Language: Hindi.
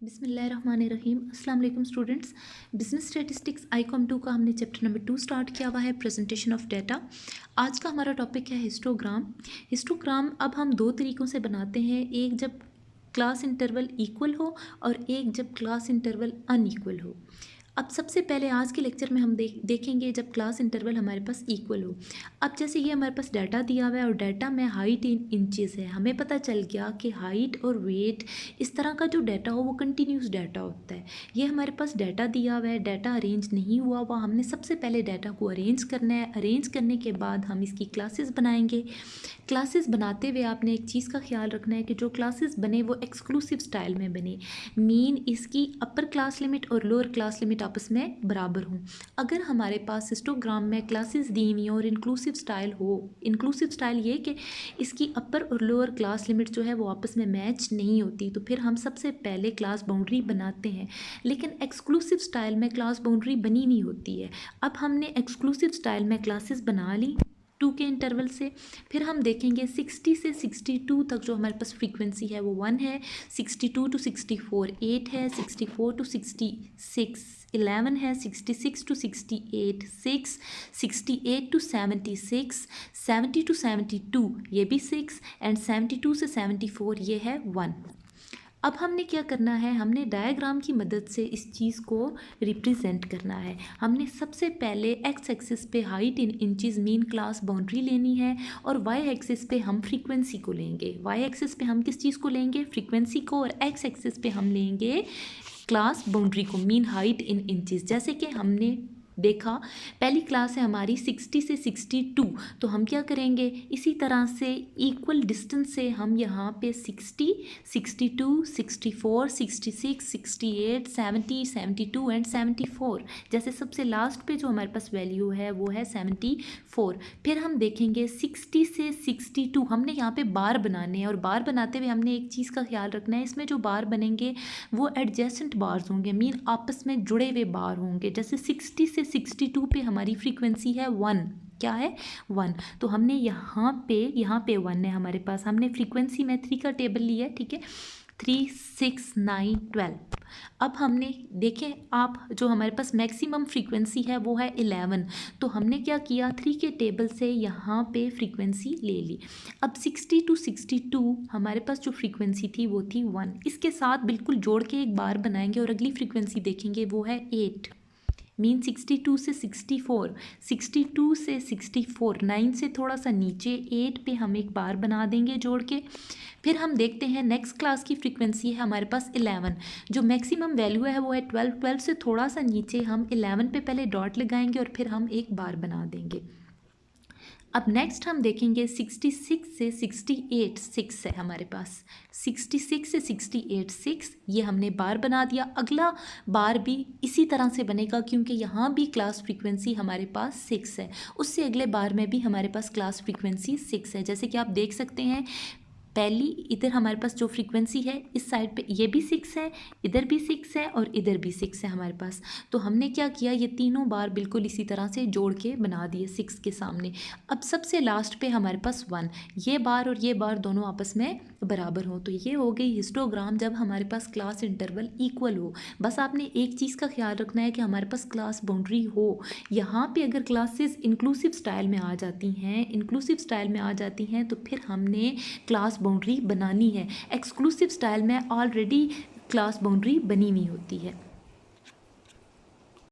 बिस्मिल्लाहिर्रहमानिर्रहीम। अस्सलाम वालेकुम स्टूडेंट्स। बिजनेस स्टैटिस्टिक्स ICOM 2 का हमने चैप्टर नंबर 2 स्टार्ट किया हुआ है, प्रेजेंटेशन ऑफ डाटा। आज का हमारा टॉपिक है हिस्टोग्राम। हिस्टोग्राम अब हम दो तरीक़ों से बनाते हैं, एक जब क्लास इंटरवल इक्वल हो और एक जब क्लास इंटरवल अनइक्वल हो। अब सबसे पहले आज के लेक्चर में हम देखेंगे जब क्लास इंटरवल हमारे पास इक्वल हो। अब जैसे ये हमारे पास डाटा दिया हुआ है और डाटा में हाइट इन इंचेस है, हमें पता चल गया कि हाइट और वेट इस तरह का जो डाटा हो वो कंटिन्यूस डाटा होता है। ये हमारे पास डाटा दिया हुआ है, डाटा अरेंज नहीं हुआ हुआ, हमने सबसे पहले डाटा को अरेंज करना है। अरेंज करने के बाद हम इसकी क्लासेस बनाएंगे। क्लासेस बनाते हुए आपने एक चीज़ का ख्याल रखना है कि जो क्लासेस बने वो एक्सक्लूसिव स्टाइल में बने, मीन इसकी अपर क्लास लिमिट और लोअर क्लास लिमिट आपस में बराबर हों। अगर हमारे पास हिस्टोग्राम में क्लासेस दी हुई और इंक्लूसिव स्टाइल हो, इंक्लूसिव स्टाइल ये कि इसकी अपर और लोअर क्लास लिमिट जो है वो आपस में मैच नहीं होती, तो फिर हम सबसे पहले क्लास बाउंड्री बनाते हैं। लेकिन एक्सक्लूसिव स्टाइल में क्लास बाउंड्री बनी नहीं होती है। अब हमने एक्सक्लूसिव स्टाइल में क्लासेस बना ली 2 के इंटरवल से, फिर हम देखेंगे 60 से 62 तक जो हमारे पास फ्रीक्वेंसी है वो 1 है, 62 टू 64 8 है, 64 टू 66 11 है, 66 टू 68 6, 68 टू 76 70 टू 72 ये भी 6 एंड 72 से 74 ये है 1। अब हमने क्या करना है, हमने डायग्राम की मदद से इस चीज़ को रिप्रेजेंट करना है। हमने सबसे पहले एक्स एक्सिस पे height in inches mean class boundary लेनी है और वाई एक्सिस पे हम फ्रीक्वेंसी को लेंगे। वाई एक्सिस पे हम किस चीज़ को लेंगे, फ्रीक्वेंसी को, और एक्स एक्सिस पे हम लेंगे क्लास बाउंड्री को मीन हाइट इन इंचेस। जैसे कि हमने देखा पहली क्लास है हमारी 60 से 62, तो हम क्या करेंगे, इसी तरह से इक्वल डिस्टेंस से हम यहाँ पे 60 62 64 66 68 70 72 एंड 74, जैसे सबसे लास्ट पे जो हमारे पास वैल्यू है वो है 74। फिर हम देखेंगे 60 से 62, हमने यहाँ पे बार बनाने हैं और बार बनाते हुए हमने एक चीज़ का ख्याल रखना है, इसमें जो बार बनेंगे वो एडजेसेंट बार्स होंगे, मीन आपस में जुड़े हुए बार होंगे। जैसे 60 से 62 पे हमारी फ्रीक्वेंसी है 1, क्या है 1, तो हमने यहाँ पे 1 है हमारे पास, हमने फ्रीक्वेंसी में 3 का टेबल लिया है, ठीक है, 3 6 9 12। अब हमने देखें आप जो हमारे पास मैक्सिमम फ्रीक्वेंसी है वो है 11, तो हमने क्या किया 3 के टेबल से यहाँ पे फ्रीक्वेंसी ले ली। अब 60 टू 62 हमारे पास जो फ्रीक्वेंसी थी वो थी 1, इसके साथ बिल्कुल जोड़ के एक बार बनाएंगे और अगली फ्रीक्वेंसी देखेंगे वो है 8, मीन 62 से 64, 62 से 64 9 से थोड़ा सा नीचे 8 पे हम एक बार बना देंगे जोड़ के। फिर हम देखते हैं नेक्स्ट क्लास की फ्रीक्वेंसी है हमारे पास 11, जो मैक्सिमम वैल्यू है वो है 12, 12 से थोड़ा सा नीचे हम 11 पे पहले डॉट लगाएंगे और फिर हम एक बार बना देंगे। अब नेक्स्ट हम देखेंगे 66 से 68 6 है हमारे पास, 66 से 68 6, ये हमने बार बना दिया। अगला बार भी इसी तरह से बनेगा क्योंकि यहाँ भी क्लास फ्रीक्वेंसी हमारे पास 6 है, उससे अगले बार में भी हमारे पास क्लास फ्रीक्वेंसी 6 है। जैसे कि आप देख सकते हैं पहली इधर हमारे पास जो फ्रीक्वेंसी है इस साइड पे ये भी 6 है, इधर भी 6 है और इधर भी 6 है हमारे पास, तो हमने क्या किया ये तीनों बार बिल्कुल इसी तरह से जोड़ के बना दिए 6 के सामने। अब सबसे लास्ट पे हमारे पास 1, ये बार और ये बार दोनों आपस में बराबर हो, तो ये हो गई हिस्टोग्राम जब हमारे पास क्लास इंटरवल इक्वल हो। बस आपने एक चीज़ का ख्याल रखना है कि हमारे पास क्लास बाउंड्री हो। यहाँ पे अगर क्लासेस इंक्लूसिव स्टाइल में आ जाती हैं, इंक्लूसिव स्टाइल में आ जाती हैं तो फिर हमने क्लास बाउंड्री बनानी है। एक्सक्लूसिव स्टाइल में ऑलरेडी क्लास बाउंड्री बनी हुई होती है।